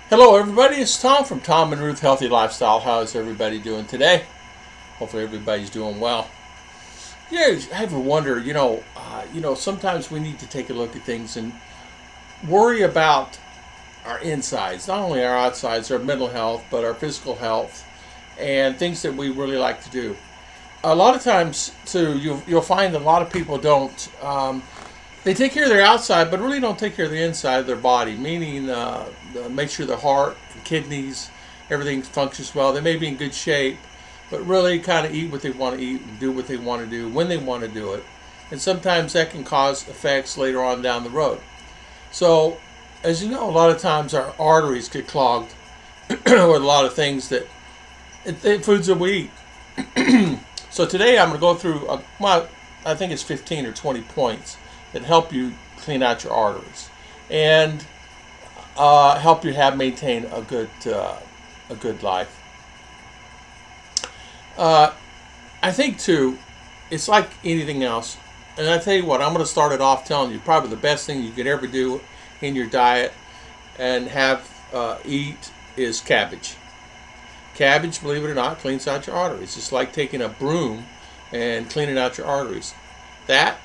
Hello everybody, it's Tom from Tom and Ruth Healthy Lifestyle. How is everybody doing today? Hopefully everybody's doing well. Yeah, I ever wonder, sometimes we need to take a look at things and worry about our insides, not only our outsides, our mental health, but our physical health and things that we really like to do. A lot of times, too, you'll find a lot of people don't. They take care of their outside, but really don't take care of the inside of their body, meaning make sure the heart, kidneys, everything functions well. They may be in good shape, but really kind of eat what they want to eat and do what they want to do when they want to do it. And sometimes that can cause effects later on down the road. So, as you know, a lot of times our arteries get clogged with a lot of things foods that we eat. So today I'm going to go through, I think it's 15 or 20 points that help you clean out your arteries and help you maintain a good life. I think too, it's like anything else. And I tell you what, I'm going to start it off telling you probably the best thing you could ever do in your diet and eat is cabbage. Cabbage, believe it or not, cleans out your arteries. It's like taking a broom and cleaning out your arteries. That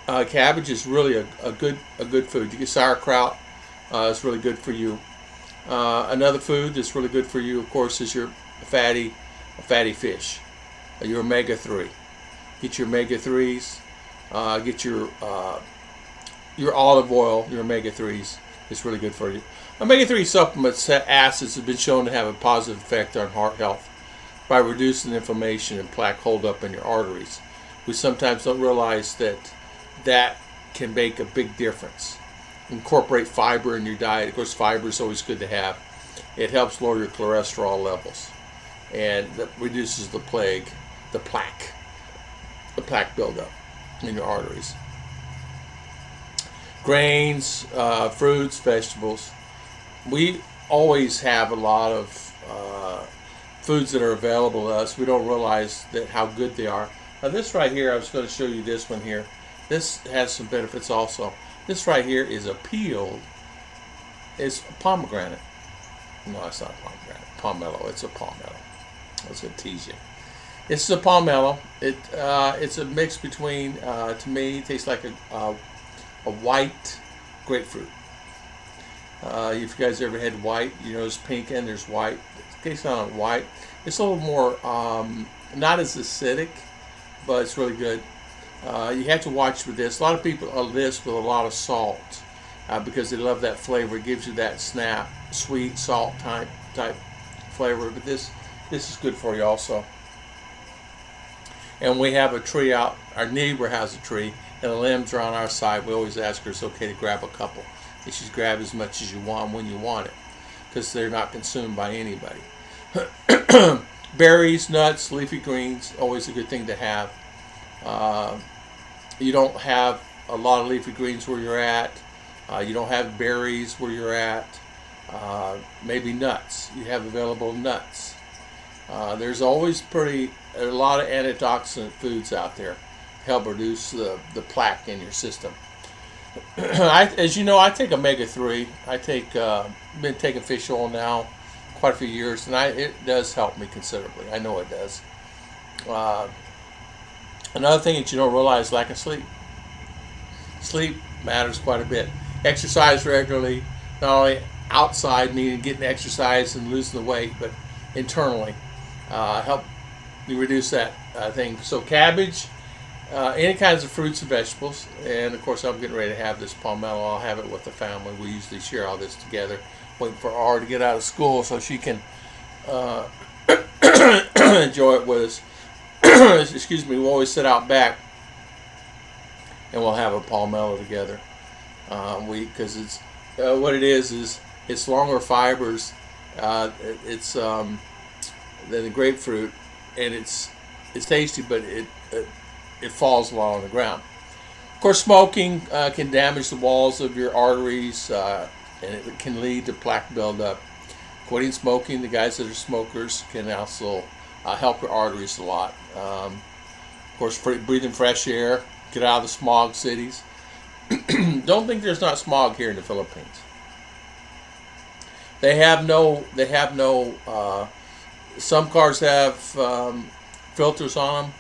cabbage is really a good food. You get sauerkraut. It's really good for you. Another food that's really good for you, of course, is your fatty fish, your omega-3. Get your omega-3s. Get your olive oil, your omega-3s. It's really good for you. Omega-3 supplements, acids have been shown to have a positive effect on heart health by reducing inflammation and plaque holdup in your arteries. We sometimes don't realize that can make a big difference. Incorporate fiber in your diet. Of course, fiber is always good to have. It helps lower your cholesterol levels, and that reduces the plaque buildup in your arteries. Grains, fruits, vegetables. We always have a lot of foods that are available to us. We don't realize how good they are. Now this right here, I was going to show you this one here. This has some benefits also. This right here is it's a pomegranate. No, it's not a pomegranate. Pomelo. It's a pomelo. I was going to tease you. It's a pomelo. It's a mix between, to me, it tastes like a white grapefruit. If you guys ever had white, there's pink and there's white. It tastes kind of white. It's a little more, not as acidic, but it's really good. You have to watch with this. A lot of people are this with a lot of salt because they love that flavor. It gives you that snap, sweet salt type flavor. But this is good for you also. And we have a tree out. Our neighbor has a tree, and the limbs are on our side. We always ask her it's okay to grab a couple. You should grab as much as you want when you want it, because they're not consumed by anybody. Berries, nuts, leafy greens, always a good thing to have. You don't have a lot of leafy greens where you're at. You don't have berries where you're at. Maybe nuts. You have available nuts. There's always a lot of antioxidant foods out there to help reduce the plaque in your system. As you know, I take omega-3. Been taking fish oil now quite a few years, and it does help me considerably. I know it does. Another thing that you don't realize is lack of sleep. Sleep matters quite a bit. Exercise regularly, not only outside, meaning getting exercise and losing the weight, but internally, help you reduce that thing. So cabbage, any kinds of fruits and vegetables, and of course I'm getting ready to have this pomelo. I'll have it with the family. We usually share all this together. Waiting for R to get out of school so she can enjoy it with us. Excuse me. We'll always sit out back and we'll have a pomelo together. Because it's what it is it's longer fibers. It's than the grapefruit, and it's tasty, but it falls along the ground. Of course, smoking can damage the walls of your arteries, and it can lead to plaque buildup. Quitting smoking, the guys that are smokers, can also help your arteries a lot. Of course, breathing fresh air, get out of the smog cities. Don't think there's not smog here in the Philippines. They have no. Some cars have filters on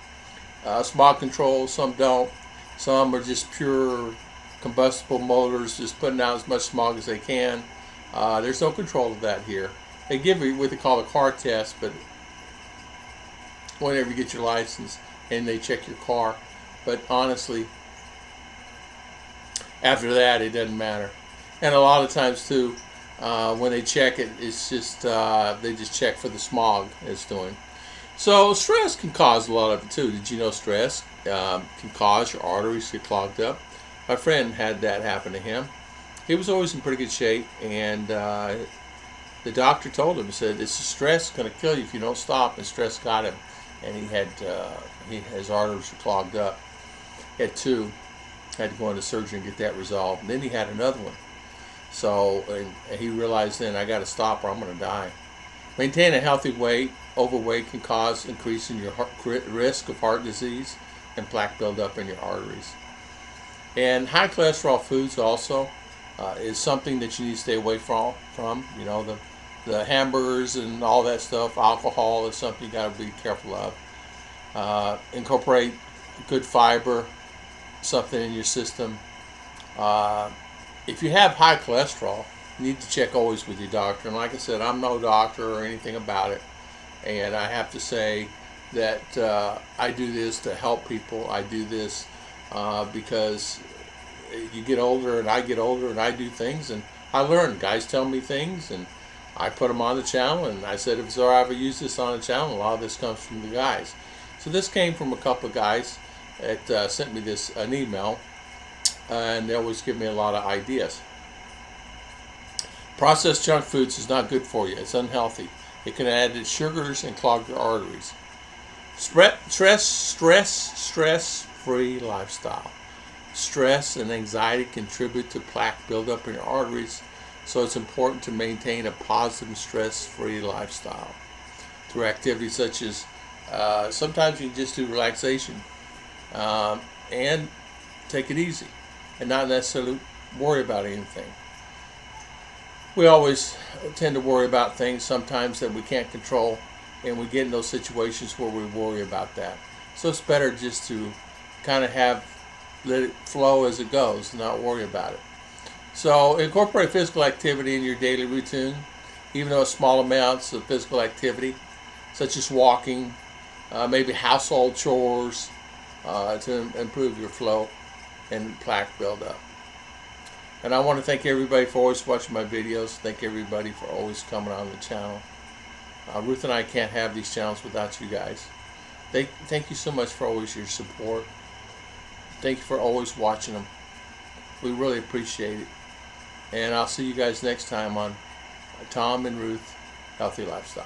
them, smog control. Some don't. Some are just pure combustible motors, just putting out as much smog as they can. There's no control of that here. They give you what they call a car test, but whenever you get your license and they check your car. But honestly, after that, it doesn't matter. And a lot of times too, when they check it, it's just they just check for the smog it's doing. So stress can cause a lot of it too. Did you know stress can cause your arteries to get clogged up? My friend had that happen to him. He was always in pretty good shape, and the doctor told him, he said, "This is stress going to kill you if you don't stop." And stress got him, and his arteries were clogged up. He had two. Had to go into surgery and get that resolved. And then he had another one. So and he realized then, I got to stop or I'm going to die. Maintain a healthy weight. Overweight can cause increase in your risk of heart disease and plaque buildup in your arteries. And high cholesterol foods also is something that you need to stay away from. You know, the hamburgers and all that stuff. Alcohol is something you got to be careful of. Incorporate good fiber, something in your system. If you have high cholesterol, you need to check always with your doctor. And like I said, I'm no doctor or anything about it. And I have to say that I do this to help people. I do this because you get older and I get older and I do things and I learn. Guys tell me things and I put them on the channel. And I said, if I ever use this on the channel, a lot of this comes from the guys. So this came from a couple of guys that sent me an email, and they always give me a lot of ideas. Processed junk foods is not good for you. It's unhealthy. It can add sugars and clog your arteries. Stress-free lifestyle. Stress and anxiety contribute to plaque buildup in your arteries, so it's important to maintain a positive stress-free lifestyle through activities such as sometimes you can just do relaxation and take it easy and not necessarily worry about anything. We always tend to worry about things sometimes that we can't control, and we get in those situations where we worry about that. So it's better just to kind of let it flow as it goes and not worry about it. So incorporate physical activity in your daily routine, even though it's small amounts of physical activity, such as walking, maybe household chores, to improve your flow and plaque buildup. And I want to thank everybody for always watching my videos. Thank everybody for always coming on the channel. Ruth and I can't have these channels without you guys. Thank you so much for always your support. Thank you for always watching them. We really appreciate it. And I'll see you guys next time on Tom and Ruth Healthy Lifestyle.